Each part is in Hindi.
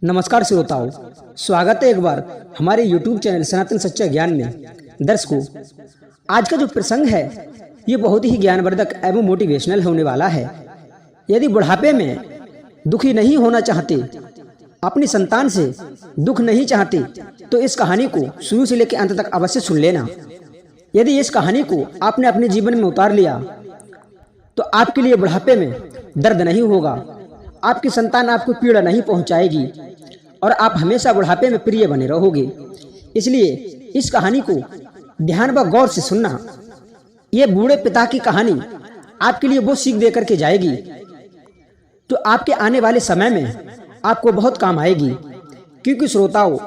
नमस्कार श्रोताओं, स्वागत है एक बार हमारे YouTube चैनल सनातन सच्चा ज्ञान में। दर्शकों, आज का जो प्रसंग है ये बहुत ही ज्ञानवर्धक एवं मोटिवेशनल होने वाला है। यदि बुढ़ापे में दुखी नहीं होना चाहते, अपनी संतान से दुख नहीं चाहते, तो इस कहानी को शुरू से लेकर अंत तक अवश्य सुन लेना। यदि इस कहानी को आपने अपने जीवन में उतार लिया तो आपके लिए बुढ़ापे में दर्द नहीं होगा, आपकी संतान आपको पीड़ा नहीं पहुंचाएगी और आप हमेशा बुढ़ापे में प्रिय बने रहोगे। इसलिए इस कहानी को ध्यान व गौर से सुनना। ये बूढ़े पिता की कहानी आपके लिए वो सीख देकर के जाएगी जो आपके आने वाले समय में आपको बहुत काम आएगी। क्योंकि श्रोताओं,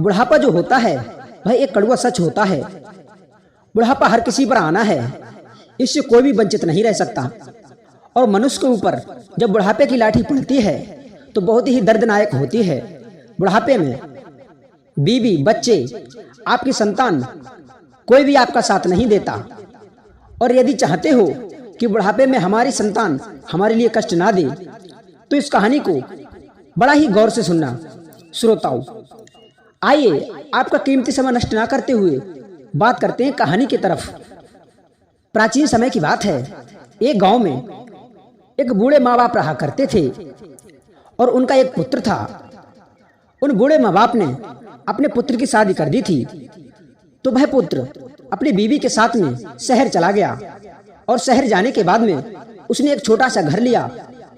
बुढ़ापा जो होता है वह एक कड़वा सच होता है। बुढ़ापा हर किसी पर आना है, इससे कोई भी वंचित नहीं रह सकता। और मनुष्य के ऊपर जब बुढ़ापे की लाठी पड़ती है तो बहुत ही दर्दनायक होती है। बुढ़ापे में बीवी, बच्चे, आपकी संतान, कोई भी आपका साथ नहीं देता। और यदि चाहते हो कि बुढ़ापे में हमारी संतान हमारे लिए कष्ट ना दे, तो इस कहानी को बड़ा ही गौर से सुनना। श्रोताओं, आइए आपका कीमती समय नष्ट ना करते हुए बात करते हैं कहानी की तरफ। प्राचीन समय की बात है। एक गांव में एक बूढ़े माँ बाप रहा करते थे और उनका एक पुत्र था। उन बूढ़े माँ बाप ने अपने पुत्र की शादी कर दी थी। तो वह पुत्र अपनी बीवी के साथ में शहर चला गया और शहर जाने के बाद में उसने एक छोटा सा घर लिया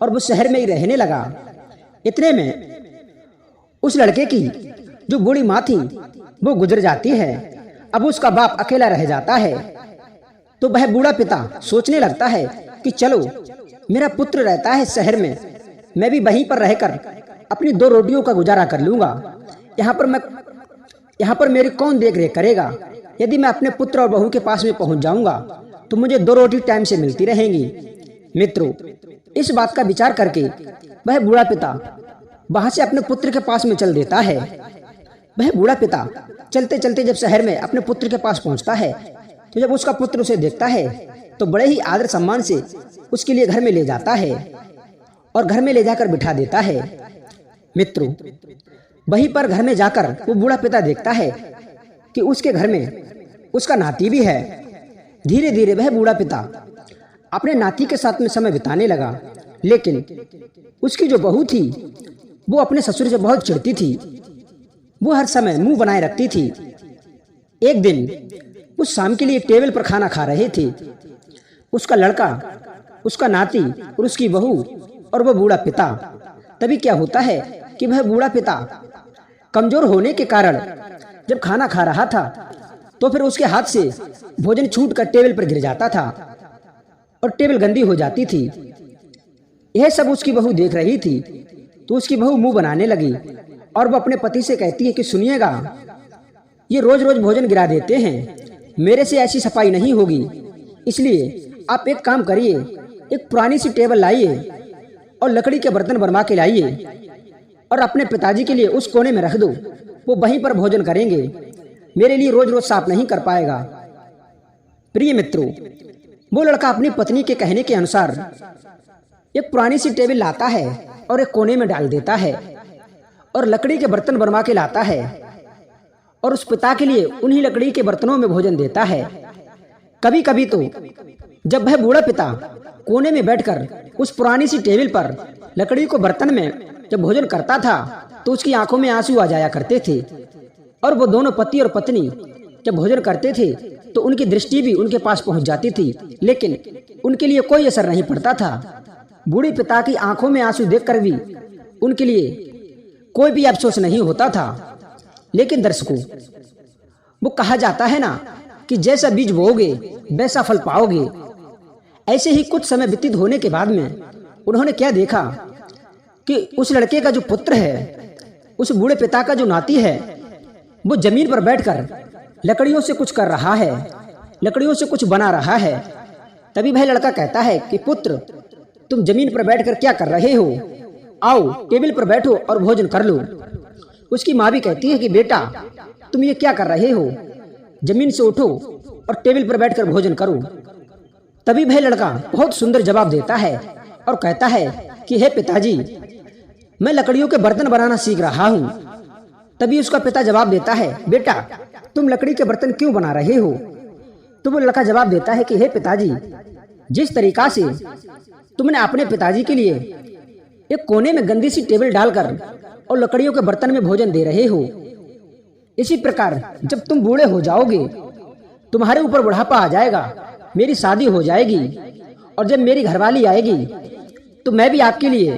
और वो शहर में ही रहने लगा। इतने में उस लड़के की जो बूढ़ी माँ थी वो गुजर जाती है। अब उसका बाप अकेला रह जाता है। तो वह बूढ़ा पिता सोचने लगता है कि चलो, मेरा पुत्र रहता है शहर में, मैं भी वहीं पर रहकर अपनी दो रोटियों का गुजारा कर लूंगा। यहाँ पर मेरी कौन देख रेख करेगा? यदि मैं अपने पुत्र और बहू के पास में पहुंच जाऊंगा तो मुझे दो रोटी टाइम से मिलती रहेंगी। मित्रों, इस बात का विचार करके वह बूढ़ा पिता वहां से अपने पुत्र के पास में चल देता है। वह बूढ़ा पिता चलते चलते जब शहर में अपने पुत्र के पास पहुंचता है तो जब उसका पुत्र उसे देखता है तो बड़े ही आदर सम्मान से उसके लिए घर में ले जाता है और घर में ले जाकर बिठा देता है। मित्रों, वहीं पर घर में जाकर वो बूढ़ा पिता देखता है कि उसके घर में उसका नाती भी है। धीरे धीरे वह बूढ़ा पिता अपने नाती के साथ में समय बिताने लगा। लेकिन उसकी जो बहू थी वो अपने ससुर से बहुत चिढ़ती थी। वो हर समय मुंह बनाए रखती थी। एक दिन उस शाम के लिए टेबल पर खाना खा रहे थे उसका लड़का, उसका नाती और उसकी बहू और वह बूढ़ा पिता। तभी क्या होता है कि वह बूढ़ा पिता कमजोर होने के कारण जब खाना खा रहा था तो फिर उसके हाथ से भोजन छूटकर टेबल पर गिर जाता था और टेबल गंदी हो जाती थी। यह सब उसकी बहू देख रही थी। तो उसकी बहू मुंह बनाने लगी और वो अपने पति से कहती है कि सुनिएगा, ये रोज रोज भोजन गिरा देते हैं, मेरे से ऐसी सफाई नहीं होगी। इसलिए आप एक काम करिए, एक पुरानी सी टेबल लाइए और लकड़ी के बर्तन बनवा के लाइए और अपने पिताजी के लिए उस कोने में रख दो। वो वहीं पर भोजन करेंगे, मेरे लिए रोज रोज साफ नहीं कर पाएगा। प्रिय मित्रों, वो लड़का अपनी पत्नी के कहने के अनुसार एक पुरानी सी टेबल लाता है और एक कोने में डाल देता है और लकड़ी के बर्तन बनवा के लाता है और उस पिता के लिए उन्हीं लकड़ी के बर्तनों में भोजन देता है। कभी कभी तो जब वह बूढ़ा पिता कोने में बैठकर उस पुरानी सी टेबल पर लकड़ी को बर्तन में जब भोजन करता था तो उसकी आंखों में आंसू आ जाया करते थे। और वो दोनों पति और पत्नी जब भोजन करते थे तो उनकी दृष्टि भी उनके पास पहुंच जाती थी, लेकिन उनके लिए कोई असर नहीं पड़ता था। बूढ़े पिता की आंखों में आंसू देखकर भी उनके लिए कोई भी अफसोस नहीं होता था। लेकिन दर्शकों, वो कहा जाता है ना कि जैसा बीज बोओगे वैसा फल पाओगे। ऐसे ही कुछ समय व्यतीत होने के बाद में उन्होंने क्या देखा कि उस लड़के का जो पुत्र है, उस बूढ़े पिता का जो नाती है, वो जमीन पर बैठकर लकड़ियों से कुछ कर रहा है, लकड़ियों से कुछ बना रहा है। तभी वह लड़का कहता है कि पुत्र, तुम जमीन पर बैठकर क्या कर रहे हो? आओ टेबल पर बैठो और भोजन कर लो। उसकी माँ भी कहती है कि बेटा, तुम ये क्या कर रहे हो? जमीन से उठो और टेबल पर बैठकर भोजन करो। तभी वह लड़का बहुत सुंदर जवाब देता है और कहता है कि हे पिताजी, मैं लकड़ियों के बर्तन बनाना सीख रहा हूँ। तभी उसका पिता जवाब देता है, बेटा तुम लकड़ी के बर्तन क्यों बना रहे हो? तो वो लड़का जवाब देता है कि हे पिताजी, जिस तरीका से तुमने अपने पिताजी के लिए एक कोने में गंदी सी टेबल डालकर और लकड़ियों के बर्तन में भोजन दे रहे हो, इसी प्रकार जब तुम बूढ़े हो जाओगे, तुम्हारे ऊपर बुढ़ापा आ जाएगा, मेरी शादी हो जाएगी और जब मेरी घरवाली आएगी तो मैं भी आपके लिए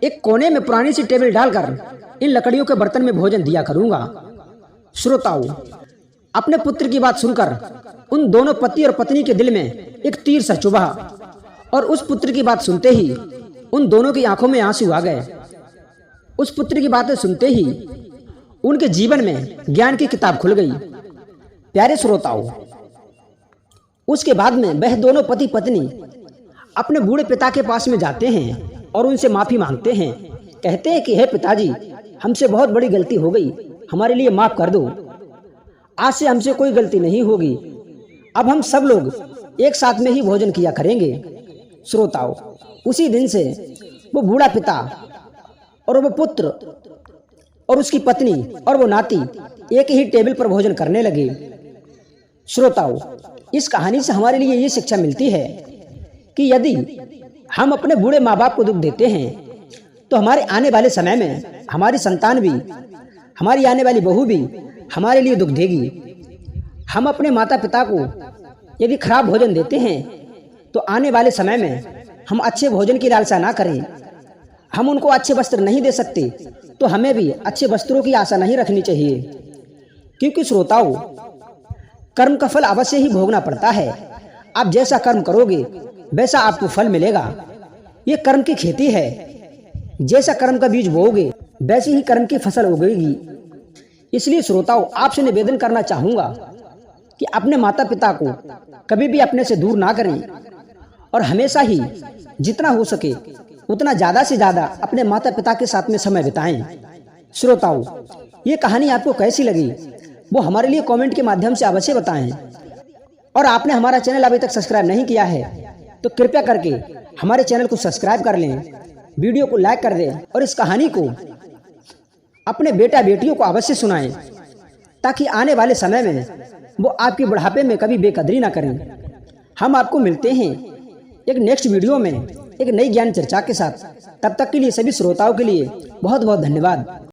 एक कोने में पुरानी सी टेबल डालकर इन लकड़ियों के बर्तन में भोजन दिया करूंगा। श्रोताओं, अपने पुत्र की बात सुनकर उन दोनों पति और पत्नी के दिल में एक तीर सा चुभा और उस पुत्र की बात सुनते ही उन दोनों की आंखों में आंसू आ गए। उस पुत्र की बातें सुनते ही उनके जीवन में ज्ञान की किताब खुल गई। प्यारे श्रोताओं, उसके बाद में वह दोनों पति पत्नी अपने बूढ़े पिता के पास में जाते हैं और उनसे माफी मांगते हैं। कहते हैं कि हे पिताजी, हमसे बहुत बड़ी गलती हो गई, हमारे लिए माफ कर दो। आज से हमसे कोई गलती नहीं होगी, अब हम सब लोग एक साथ में ही भोजन किया करेंगे। श्रोताओं, उसी दिन से वो बूढ़ा पिता और वो पुत्र और उसकी पत्नी और वो नाती एक ही टेबल पर भोजन करने लगे। श्रोताओं, इस कहानी से हमारे लिए ये शिक्षा मिलती है कि यदि हम अपने बूढ़े माँ बाप को दुख देते हैं तो हमारे आने वाले समय में हमारी संतान भी, हमारी आने वाली बहू भी हमारे लिए दुख देगी। हम अपने माता पिता को यदि खराब भोजन देते हैं तो आने वाले समय में हम अच्छे भोजन की लालसा ना करें। हम उनको अच्छे वस्त्र नहीं दे सकते तो हमें भी अच्छे वस्त्रों की आशा नहीं रखनी चाहिए, क्योंकि श्रोताओं, कर्म का फल अवश्य ही भोगना पड़ता है। आप जैसा कर्म करोगे वैसा आपको फल मिलेगा। ये कर्म की खेती है, जैसा कर्म का बीज बोओगे वैसी ही कर्म की फसल उगेगी। इसलिए श्रोताओं, आपसे निवेदन करना चाहूंगा कि अपने माता पिता को कभी भी अपने से दूर ना करें और हमेशा ही जितना हो सके उतना ज्यादा से ज्यादा अपने माता पिता के साथ में समय बिताएं। श्रोताओं, ये कहानी आपको कैसी लगी वो हमारे लिए कमेंट के माध्यम से अवश्य बताएं। और आपने हमारा चैनल अभी तक सब्सक्राइब नहीं किया है तो कृपया करके हमारे चैनल को सब्सक्राइब कर लें, वीडियो को लाइक कर दें और इस कहानी को अपने बेटा बेटियों को अवश्य सुनाएं, ताकि आने वाले समय में वो आपके बुढ़ापे में कभी बेकदरी ना करें। हम आपको मिलते हैं एक नेक्स्ट वीडियो में एक नई ज्ञान चर्चा के साथ। तब तक के लिए सभी श्रोताओं के लिए बहुत बहुत धन्यवाद।